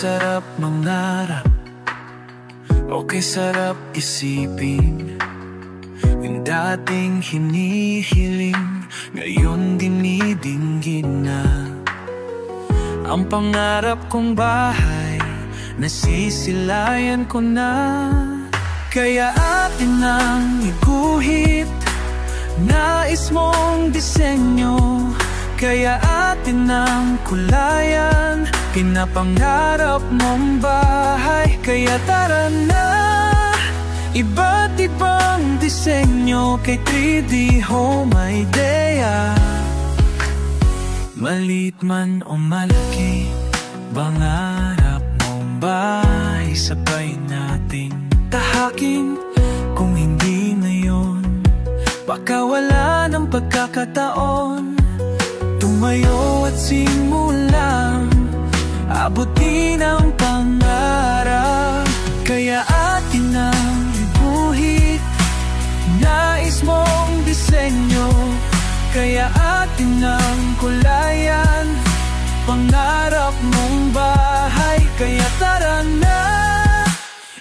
sarap mangarap, okay sarap isipin. Yung dating hinihiling, ngayon dinidinggin na. Ang pangarap kong bahay, nasisilayan ko na. Kaya atin ang iguhit, nais mong disenyo. Kaya atin ang kulayan, pinapangarap mong bahay. Kaya tara na, iba't ibang disenyo kay 3D Home Idea. Maliit man o malaki, pangarap mong bahay, sabay nating tahakin. Kung hindi ngayon, baka wala ng pagkakataon. Tumayo at simulang abutin ang pangarap. Kaya atin ang iguhit, nais mong disenyo. Kaya atin ang kulayan, pangarap mong bahay. Kaya tara na,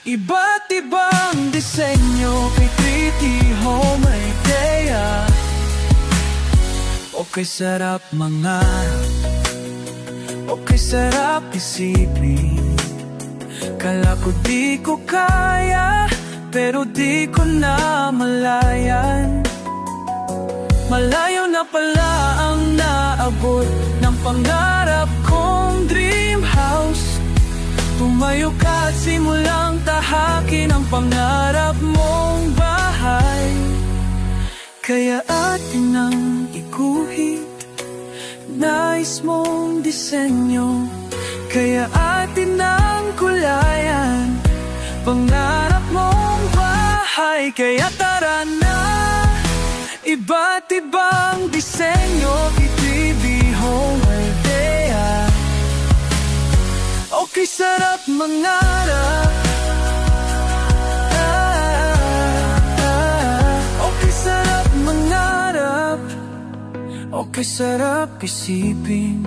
iba't ibang disenyo kay 3D Home Idea. Okay sarap mangarap, okay sarap isipin. Kala ko di ko kaya, pero di ko na malayan. Malayo na pala ang naabot ng pangarap kong dream house. Tumayo ka at simulang tahakin ang pangarap mong bahay. Kaya atin ang iguhit, nais mong disenyo. Kaya atin ang kulayan, pangarap mong bahay. Kaya tara na, iba't ibang disenyo kay 3D Home Idea. Okay sarap mangarap. Okay sarap mangarap, okay sarap isipin.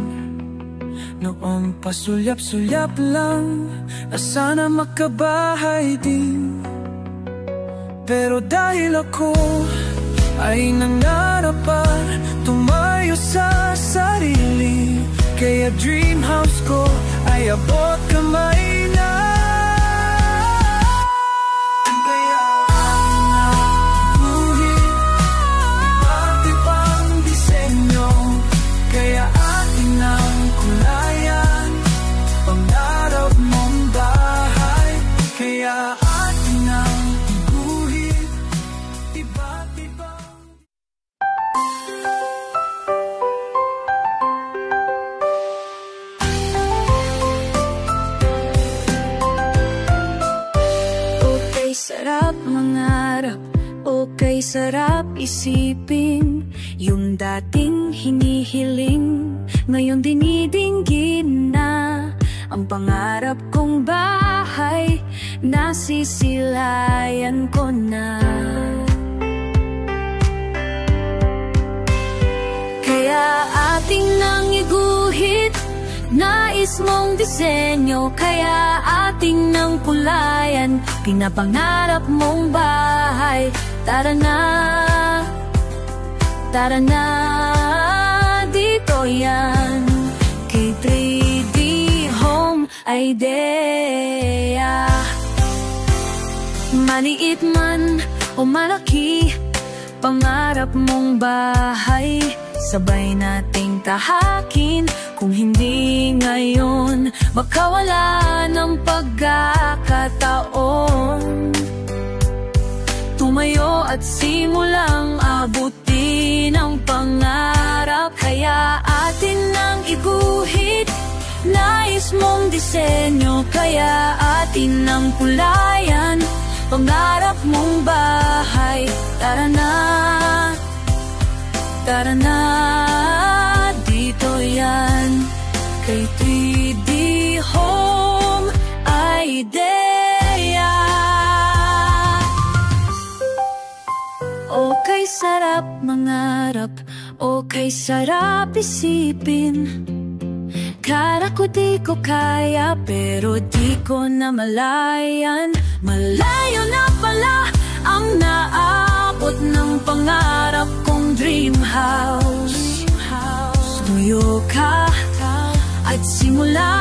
Noong pasulyap-sulyap lang na sana makabahay din. Pero dahil ako ay nangarapan, tumayo sa sarili, kaya dream house ko ay abot kamay na. Kaya ang buhit, iba't ibang disenyo, kaya atin ang kulayan, pangarap mong bahay. Kaya atin ang guhit, iba't ibang. Okay sarap mangarap, okay sarap isipin. Yung dating hinihiling, ngayon dinidinggin na. Ang pangarap kong bahay, nasisilayan ko na. Kaya ating nang iguhit, nais mong disenyo, kaya ating nang kulayan, pinapangarap mong bahay. Tara na, dito yan, kay 3D Home Idea. Maliit man o malaki, pangarap mong bahay, sabay nating tahakin. Kung hindi ngayon, makawala ng pagkakataon. Tumayo at simulang abutin ang pangarap. Kaya atin nang iguhit, nais mong disenyo, kaya atin nang kulayan, pangarap mong bahay. Tara na, dito yan, kay 3D Home Idea. Okay sarap mangarap, okay sarap isipin. Kala ko di ko kaya, pero di ko na malayan. Malayo na pala ang naabot ng pangarap kong dream house. Tuyo ka at simula